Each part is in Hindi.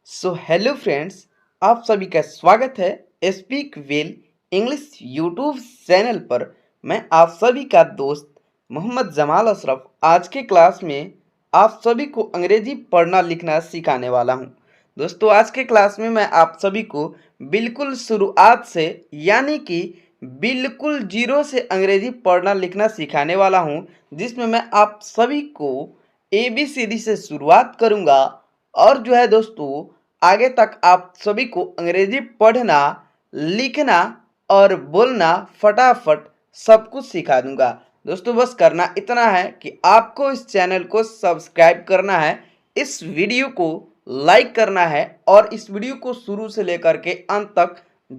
हेलो फ्रेंड्स, आप सभी का स्वागत है speak well English YouTube channel पर। मैं आप सभी का दोस्त मोहम्मद जमाल अशरफ आज के क्लास में आप सभी को अंग्रेजी पढ़ना लिखना सिखाने वाला हूं। दोस्तों, आज के क्लास में मैं आप सभी को बिल्कुल शुरुआत से यानी कि बिल्कुल जीरो से अंग्रेजी पढ़ना लिखना सिखाने वाला हूं, जिसमें मैं आप सभी को ABCD से शुरुआत करूंगा और जो है दोस्तों आगे तक आप सभी को अंग्रेजी पढ़ना, लिखना और बोलना फटाफट सब कुछ सिखा दूंगा। दोस्तों, बस करना इतना है कि आपको इस चैनल को सब्सक्राइब करना है, इस वीडियो को लाइक करना है और इस वीडियो को शुरू से लेकर के अंत तक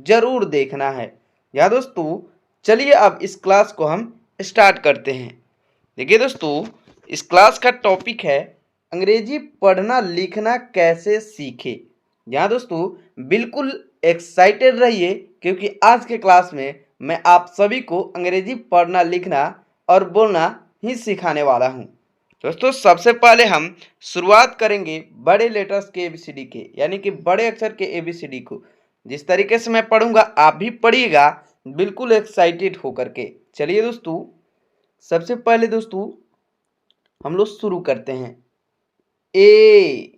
जरूर देखना है। या दोस्तों, चलिए अब इस क्लास को हम स्टार्ट करते हैं। देखिए दोस्तों, इस क्लास का टॉपिक है अंग्रेजी पढ़ना लिखना कैसे सीखे। यहाँ दोस्तों बिल्कुल एक्साइटेड रहिए, क्योंकि आज के क्लास में मैं आप सभी को अंग्रेजी पढ़ना लिखना और बोलना ही सिखाने वाला हूँ। दोस्तों, सबसे पहले हम शुरुआत करेंगे बड़े लेटर्स के ABCD के, यानी कि बड़े अक्षर के ABCD को। जिस तरीके से मैं पढ़ूंगा आप भी पढ़िएगा बिल्कुल एक्साइटेड होकर के। चलिए दोस्तों, सबसे पहले दोस्तों हम लोग शुरू करते हैं। ABCD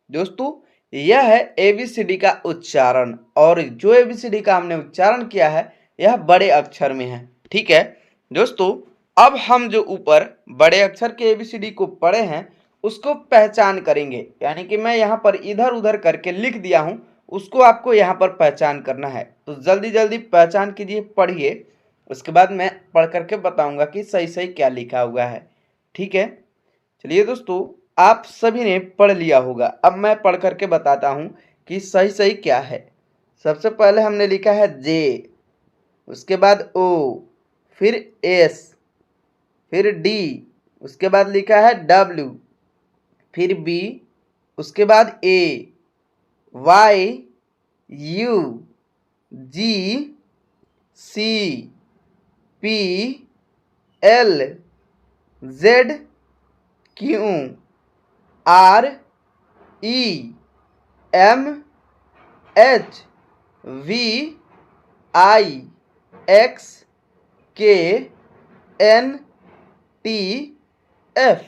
दोस्तों, यह है ABCD का उच्चारण, और जो ABCD का हमने उच्चारण किया है यह बड़े अक्षर में है। ठीक है दोस्तों, अब हम जो ऊपर बड़े अक्षर के ABCD को पढ़े हैं उसको पहचान करेंगे, यानी कि मैं यहाँ पर इधर उधर करके लिख दिया हूँ, उसको आपको यहाँ पर पहचान करना है। तो जल्दी जल्दी पहचान कीजिए, पढ़िए, उसके बाद मैं पढ़ करके बताऊंगा कि सही सही क्या लिखा हुआ है। ठीक है, चलिए दोस्तों, आप सभी ने पढ़ लिया होगा। अब मैं पढ़ करके बताता हूँ कि सही सही क्या है। सबसे पहले हमने लिखा है J, उसके बाद O, फिर S, फिर D, उसके बाद लिखा है W, फिर B, उसके बाद A, Y, U, G, C, P, L, Z, Q, R, E, M, H, V, I, X, K, N, T, F।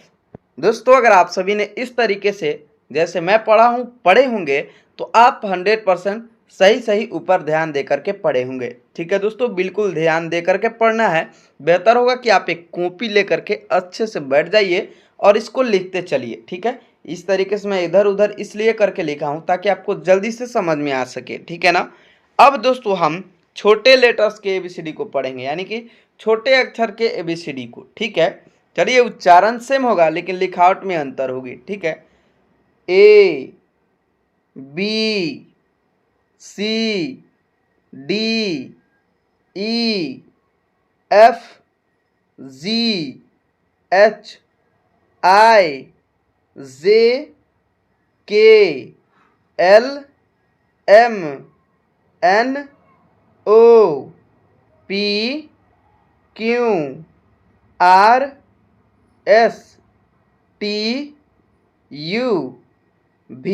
दोस्तों, अगर आप सभी ने इस तरीके से जैसे मैं पढ़ा हूँ पढ़े होंगे तो आप 100% सही सही ऊपर ध्यान दे करके पढ़े होंगे। ठीक है दोस्तों, बिल्कुल ध्यान दे करके पढ़ना है। बेहतर होगा कि आप एक कॉपी ले करके अच्छे से बैठ जाइए और इसको लिखते चलिए। ठीक है, इस तरीके से मैं इधर उधर इसलिए करके लिखा हूँ ताकि आपको जल्दी से समझ में आ सके। ठीक है ना। अब दोस्तों हम छोटे लेटर्स के ABCD को पढ़ेंगे, यानी कि छोटे अक्षर के ABCD को। ठीक है, चलिए, उच्चारण सेम होगा लेकिन लिखावट में अंतर होगी। ठीक है, A, B, C, D, E, F, G, H, I, J, K, L, M, N, O, P, Q, R, S, T, U, V,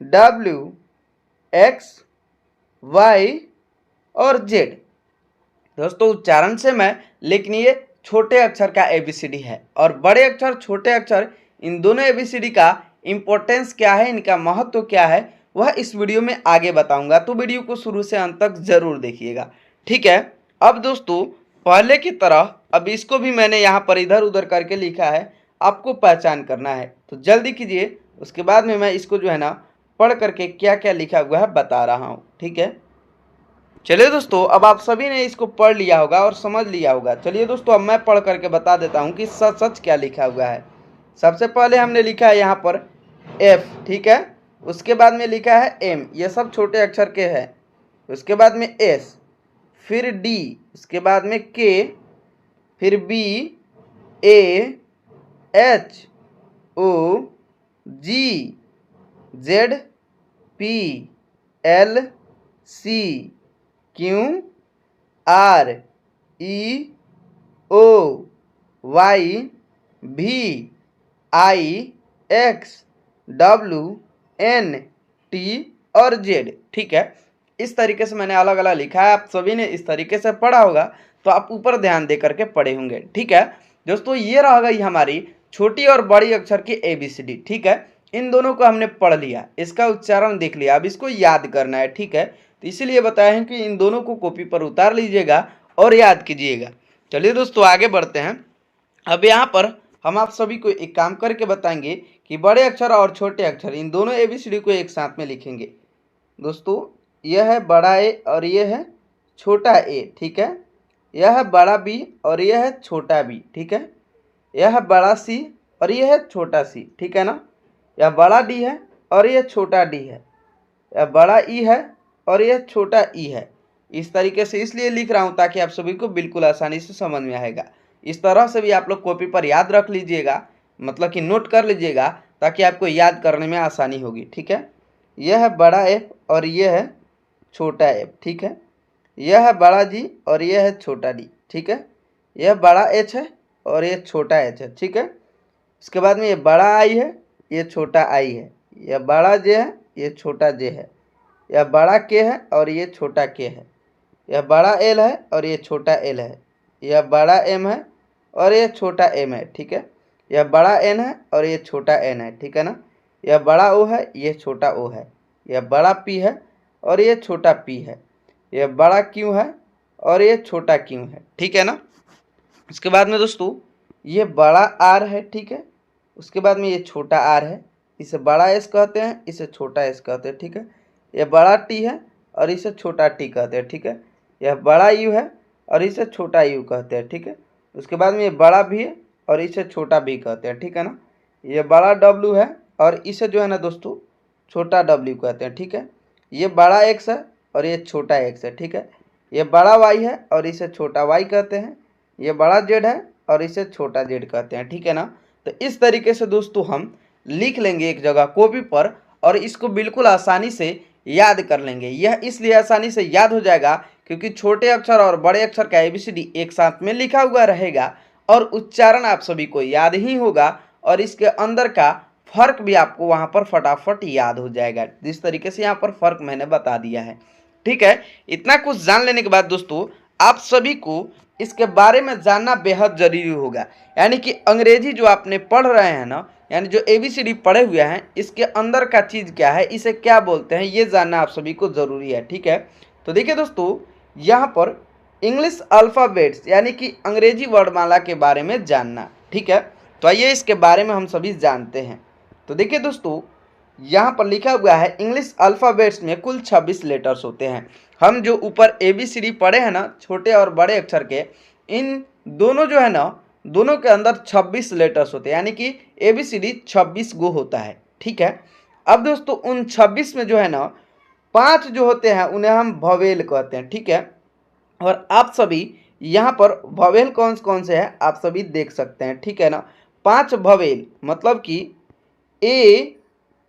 W, X, Y और Z। दोस्तों, उच्चारण से मैं, लेकिन ये छोटे अक्षर का ABCD है और बड़े अक्षर छोटे अक्षर, इन दोनों ABCD का इम्पोर्टेंस क्या है, इनका महत्व क्या है, वह इस वीडियो में आगे बताऊंगा। तो वीडियो को शुरू से अंत तक जरूर देखिएगा। ठीक है, अब दोस्तों पहले की तरह अब इसको भी मैंने यहाँ पर इधर उधर करके लिखा है, आपको पहचान करना है। तो जल्दी कीजिए, उसके बाद में मैं इसको जो है ना पढ़ करके क्या क्या लिखा हुआ है बता रहा हूँ। ठीक है, चलिए दोस्तों, अब आप सभी ने इसको पढ़ लिया होगा और समझ लिया होगा। चलिए दोस्तों, अब मैं पढ़ करके बता देता हूँ कि सच सच क्या लिखा हुआ है। सबसे पहले हमने लिखा है यहाँ पर एफ, ठीक है। उसके बाद में लिखा है एम, ये सब छोटे अक्षर के हैं। उसके बाद में एस, फिर डी, उसके बाद में के, फिर B, A, H, O, G, Z, P, L, C, Q, R, E, O, Y, भी, I, X, W, N, T और जेड, ठीक है। इस तरीके से मैंने अलग अलग लिखा है। आप सभी ने इस तरीके से पढ़ा होगा, तो आप ऊपर ध्यान दे करके पढ़े होंगे, ठीक है दोस्तों। ये रह गई हमारी छोटी और बड़ी अक्षर की ABCD, ठीक है। इन दोनों को हमने पढ़ लिया, इसका उच्चारण देख लिया, अब इसको याद करना है, ठीक है। तो इसीलिए बताया है कि इन दोनों को कॉपी पर उतार लीजिएगा और याद कीजिएगा। चलिए दोस्तों, आगे बढ़ते हैं। अब यहाँ पर हम आप सभी को एक काम करके बताएंगे कि बड़े अक्षर और छोटे अक्षर इन दोनों ABCD को एक साथ में लिखेंगे। दोस्तों, यह है बड़ा ए और यह है छोटा ए, ठीक है। यह है बड़ा बी और यह है छोटा बी, ठीक है। यह है बड़ा सी और यह है छोटा सी, ठीक है ना। यह बड़ा डी है और यह छोटा डी है। यह बड़ा ई है और यह छोटा ई है। इस तरीके से इसलिए लिख रहा हूँ ताकि आप सभी को बिल्कुल आसानी से समझ में आएगा। इस तरह से भी आप लोग कॉपी पर याद रख लीजिएगा, मतलब कि नोट कर लीजिएगा, ताकि आपको याद करने में आसानी होगी, ठीक है। यह है बड़ा एफ और यह है छोटा एफ, ठीक है। यह है बड़ा जी और यह है छोटा डी, ठीक है। यह बड़ा एच है और यह छोटा एच है, ठीक है। इसके बाद में ये बड़ा आई है, ये छोटा आई है। यह बड़ा जे है, ये छोटा जे है। यह बड़ा के है और ये छोटा के है। यह बड़ा एल है और ये छोटा एल है। यह बड़ा एम है और ये छोटा एम है, ठीक है। यह बड़ा एन है और ये छोटा एन है, ठीक है ना। यह बड़ा ओ है, ये छोटा ओ है। यह बड़ा पी है और ये छोटा पी है। यह बड़ा क्यू है और ये छोटा क्यू है, ठीक है ना। उसके बाद में दोस्तों, ये बड़ा आर है, ठीक है। उसके बाद में ये छोटा आर है, इसे बड़ा एस कहते हैं, इसे छोटा एस कहते हैं, ठीक है। यह बड़ा टी है और इसे छोटा टी कहते हैं, ठीक है। यह बड़ा यू है और इसे छोटा यू कहते हैं, ठीक है। उसके बाद में ये बड़ा भी है और इसे छोटा भी कहते हैं, ठीक है ना। ये बड़ा डब्ल्यू है और इसे जो है ना दोस्तों छोटा डब्ल्यू कहते हैं, ठीक है। ये बड़ा एक्स है और ये छोटा एक्स है, ठीक है। ये बड़ा वाई है और इसे छोटा वाई कहते हैं। ये बड़ा जेड है और इसे छोटा जेड कहते हैं, ठीक है ना। तो इस तरीके से दोस्तों हम लिख लेंगे एक जगह कॉपी पर और इसको बिल्कुल आसानी से याद कर लेंगे। यह इसलिए आसानी से याद हो जाएगा क्योंकि छोटे अक्षर और बड़े अक्षर का ABCD एक साथ में लिखा हुआ रहेगा और उच्चारण आप सभी को याद ही होगा और इसके अंदर का फर्क भी आपको वहां पर फटाफट याद हो जाएगा। जिस तरीके से यहाँ पर फर्क मैंने बता दिया है, ठीक है। इतना कुछ जान लेने के बाद दोस्तों आप सभी को इसके बारे में जानना बेहद जरूरी होगा। यानी कि अंग्रेजी जो आपने पढ़ रहे हैं ना, यानी जो ABCD पढ़े हुए हैं, इसके अंदर का चीज़ क्या है, इसे क्या बोलते हैं, ये जानना आप सभी को ज़रूरी है, ठीक है। तो देखिए दोस्तों, यहाँ पर इंग्लिश अल्फ़ाबेट्स यानी कि अंग्रेजी वर्णमाला के बारे में जानना, ठीक है। तो आइए इसके बारे में हम सभी जानते हैं। तो देखिए दोस्तों, यहाँ पर लिखा हुआ है इंग्लिश अल्फ़ाबेट्स में कुल 26 लेटर्स होते हैं। हम जो ऊपर ABCD पढ़े हैं ना, छोटे और बड़े अक्षर के, इन दोनों जो है ना, दोनों के अंदर 26 लेटर्स होते हैं, यानी कि ABCD 26 गो होता है, ठीक है। अब दोस्तों उन 26 में जो है ना 5 जो होते हैं उन्हें हम वोवेल कहते हैं, ठीक है। और आप सभी यहाँ पर वोवेल कौन कौन से हैं आप सभी देख सकते हैं, ठीक है ना। 5 वोवेल मतलब कि A,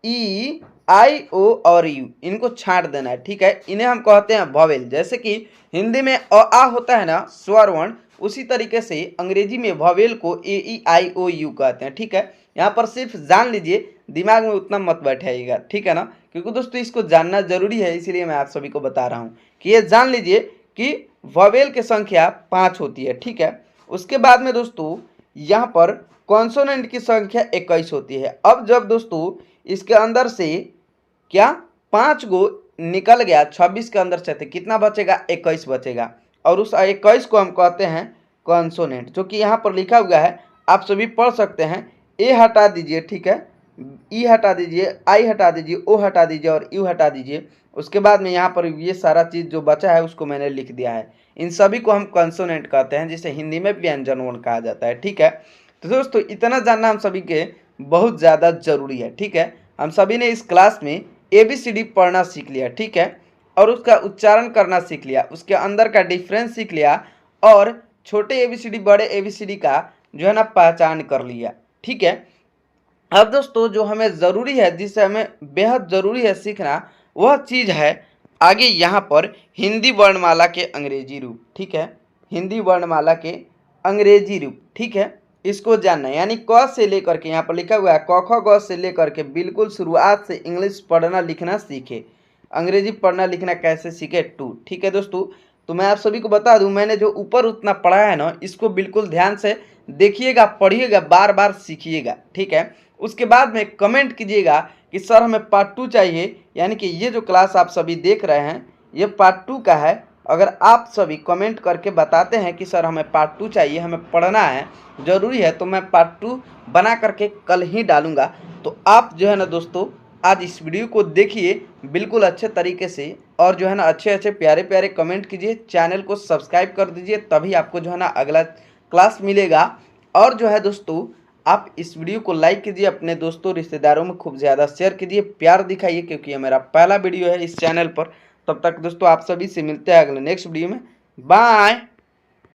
E, I, O और U, इनको छांट देना है, ठीक है। इन्हें हम कहते हैं वोवेल। जैसे कि हिंदी में अ आ होता है ना स्वर वर्ण, उसी तरीके से अंग्रेजी में वोवेल को A, E, I, O, U कहते हैं, ठीक है। यहाँ पर सिर्फ जान लीजिए, दिमाग में उतना मत बैठाइएगा, ठीक है ना, क्योंकि दोस्तों इसको जानना जरूरी है, इसीलिए मैं आप सभी को बता रहा हूँ कि ये जान लीजिए कि वोवेल की संख्या 5 होती है, ठीक है। उसके बाद में दोस्तों यहाँ पर कॉन्सोनेंट की संख्या 21 होती है। अब जब दोस्तों इसके अंदर से क्या 5 गो निकल गया, 26 के अंदर से थे, कितना बचेगा, 21 बचेगा। और उस 21 को हम कहते हैं कॉन्सोनेंट, जो कि यहाँ पर लिखा हुआ है, आप सभी पढ़ सकते हैं। ए हटा दीजिए, ठीक है, ई हटा दीजिए, आई हटा दीजिए, ओ हटा दीजिए और यू हटा दीजिए। उसके बाद में यहाँ पर ये सारा चीज़ जो बचा है उसको मैंने लिख दिया है। इन सभी को हम कंसोनेंट कहते हैं, जिसे हिंदी में व्यंजन वर्ण कहा जाता है। ठीक है, तो दोस्तों इतना जानना हम सभी के बहुत ज़्यादा ज़रूरी है। ठीक है, हम सभी ने इस क्लास में ABCD पढ़ना सीख लिया। ठीक है, और उसका उच्चारण करना सीख लिया, उसके अंदर का डिफरेंस सीख लिया, और छोटे ABCD बड़े ABCD का जो है ना पहचान कर लिया। ठीक है, अब दोस्तों जो हमें ज़रूरी है, जिसे हमें बेहद ज़रूरी है सीखना, वह चीज़ है आगे यहाँ पर हिंदी वर्णमाला के अंग्रेजी रूप। ठीक है, हिंदी वर्णमाला के अंग्रेजी रूप। ठीक है, इसको जानना है, यानी क से लेकर के यहाँ पर लिखा हुआ है क ख ग से लेकर के बिल्कुल शुरुआत से इंग्लिश पढ़ना लिखना सीखे। अंग्रेजी पढ़ना लिखना कैसे सीखे 2। ठीक है दोस्तों, तो मैं आप सभी को बता दूं, मैंने जो ऊपर उतना पढ़ा है ना, इसको बिल्कुल ध्यान से देखिएगा, पढ़िएगा, बार बार सीखिएगा। ठीक है, उसके बाद में कमेंट कीजिएगा कि सर हमें पार्ट 2 चाहिए, यानी कि ये जो क्लास आप सभी देख रहे हैं ये पार्ट 2 का है। अगर आप सभी कमेंट करके बताते हैं कि सर हमें पार्ट 2 चाहिए, हमें पढ़ना है, ज़रूरी है, तो मैं पार्ट 2 बना करके कल ही डालूंगा। तो आप जो है ना दोस्तों आज इस वीडियो को देखिए बिल्कुल अच्छे तरीके से, और जो है ना अच्छे अच्छे प्यारे प्यारे कमेंट कीजिए, चैनल को सब्सक्राइब कर दीजिए, तभी आपको जो है ना अगला क्लास मिलेगा। और जो है दोस्तों आप इस वीडियो को लाइक कीजिए, अपने दोस्तों रिश्तेदारों में खूब ज़्यादा शेयर कीजिए, प्यार दिखाइए, क्योंकि ये मेरा पहला वीडियो है इस चैनल पर। तब तक दोस्तों आप सभी से मिलते हैं अगले नेक्स्ट वीडियो में। बाय।